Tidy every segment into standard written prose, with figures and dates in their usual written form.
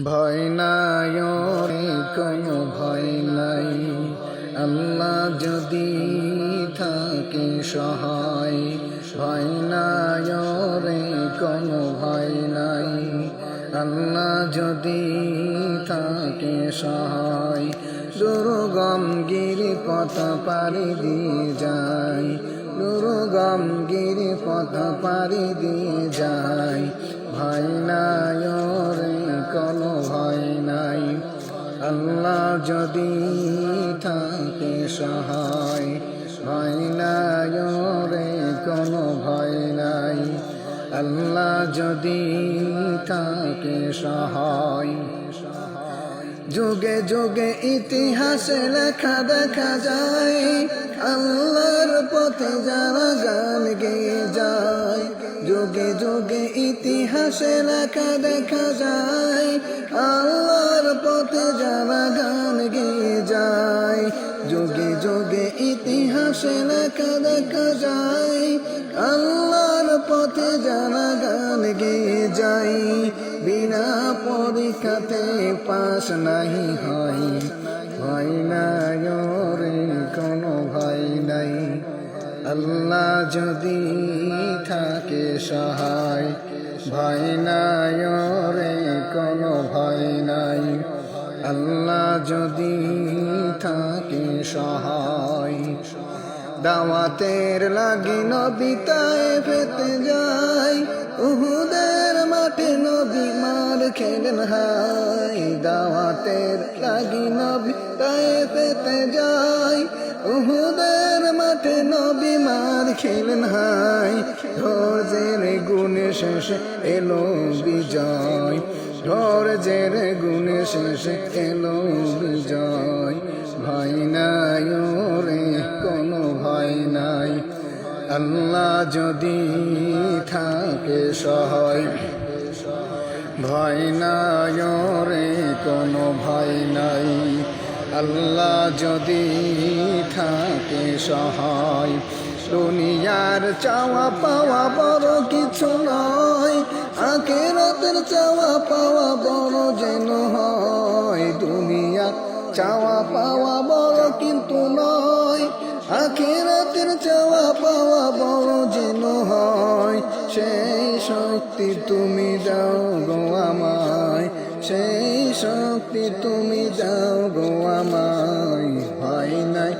ভয় নাই রে কোনো ভয় নাই, আল্লাহ যদি থাকে সহায়। ভয় নাই রে কোনো ভয় নাই, আল্লাহ যদি থাকে সহায়। দুর্গম গিরিপথ পাড়ি দিয়ে যায়, দুর্গম গিরিপথ পাড়ি দিয়ে যায়। ভয় নাই রে কোনো ভয় নাই, আল্লাহ যদি থাকে সহায়। ভয় নাই রে কোনো ভয় নাই, আল্লাহ যদি থাকে সহায়। যুগে যুগে ইতিহাসে লেখা দেখা যায়, আল্লাহর পথে যারা গান গেয়ে যায়। যুগে যুগে ইতিহাসে লেখা দেখা যায়, আল্লাহর পথে যারা গান গেয়ে যায়। যুগে যুগে ইতিহাসে লেখা দেখা যায়, আল্লাহর পথে যারা গান গেয়ে যায়। বিনা পরীক্ষাতে পাস নাহি হয়, ভয় নাই রে কোনো ভয় নাই, আল্লাহ যদি থাকে সহায়। ভয় নাই রে কোনো ভয় নাই, আল্লাহ যদি থাকে সহায়। দাওয়াতের লাগি নবী তায়েফেতে যায়, উহুদের মাঠে নবী মার খেলেন হায়। দাওয়াতের লাগি নবী তায়েফেতে যায়, উহুদের মাঠে নবী মার খেলেন হায়। ধৈর্যের গুণে শেষে এলো বিজয়, ধৈর্যের গুণে শেষে এলো বিজয়। ভয় নাই রে কোনো ভয় নাই, আল্লাহ যদি থাকে সহায়। ভয় নাই রে কোনো ভয় নাই, আল্লাহ যদি থাকে সহায়। দুনিয়ার চাওয়া পাওয়া বড় কিছু নয়, আখিরাতের চাওয়া পাওয়া বড় যেন হয়। দুনিয়ার চাওয়া পাওয়া বড় কিন্তু নয়, আখিরাতের চাওয়া পাওয়া বড় যেন হয়। সেই শক্তি তুমি দাও গো আমায়, সেই শক্তি তুমি দাও গো আমায়। ভয় নাই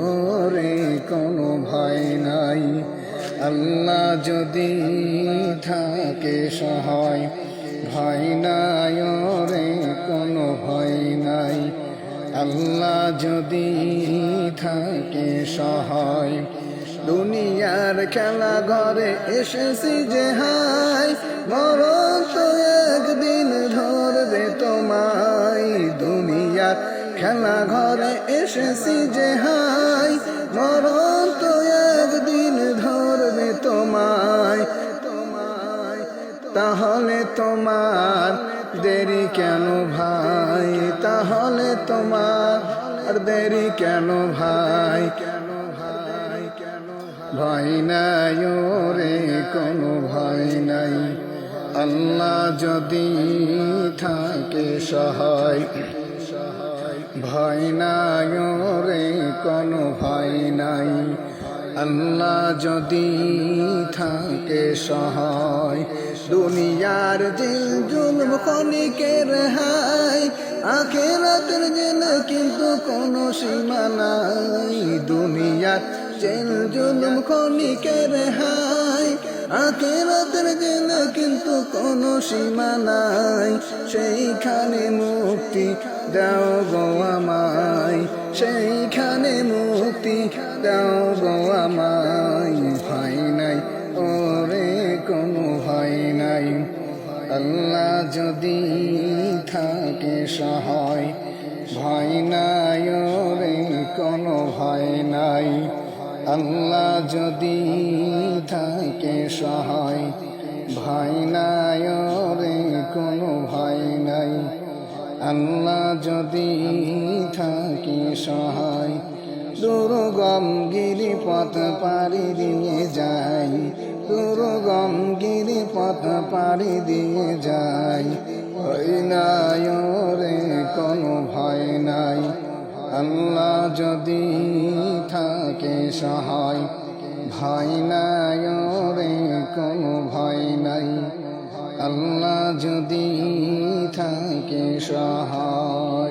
ওরে কোনো ভয় নাই, আল্লাহ যদি থাকে সহায়। ভয় নাই রে কোনো ভয় নাই, আল্লাহ যদি থাকে সহায়। দুনিয়ার খেলা ঘরে এসেছি যে হাই, মরণ তো একদিন ধরবে তোমায়। দুনিয়ার খেলা ঘরে এসেছি যে হাই, মরণ তো একদিন ধরবে তোমায়। তাহলে তোমার দেরি কেন ভাই, তাহলে তোমার দেরি কেন ভাই। ভয় নাই রে কোনো ভয় নাই, আল্লাহ যদি থাকে সহায়। ভয় নাই রে কোনো ভয় নাই, আল্লাহ যদি থাকে সহায়। দুনিয়ার জেল জুলম ক্ষণিকের হাই, আখিরাতের জেল কিন্তু কোনো সীমা নাই। দুনিয়ার জেল জুলম ক্ষণিকের হাই, আখিরাতের জেল কিন্তু কোনো সীমা নাই। সেইখানে মুক্তি দাও গো আমায়, সেইখানে মুক্তি দাও গো আমায়। ভয় নাই ওরে কোনো ভয় নাই, আল্লাহ যদি থাকে সহায়। ভয় নাই রে কোনো ভয় নাই, আল্লাহ যদি থাকে সহায়। ভয় নাই রে কোনো ভয় নাই, আল্লাহ যদি থাকে সহায়। দুর্গম গিরিপথ পাড়ি দিয়ে যাই, দুর্গম গিরিপথ পাড়ি দিয়ে যাই। ভয় নাই নাই রে কোনো ভয় নাই, আল্লাহ যদি থাকে সহায়। ভয় নাই রে কোনো ভয় নাই, আল্লাহ যদি থাকে সহায়।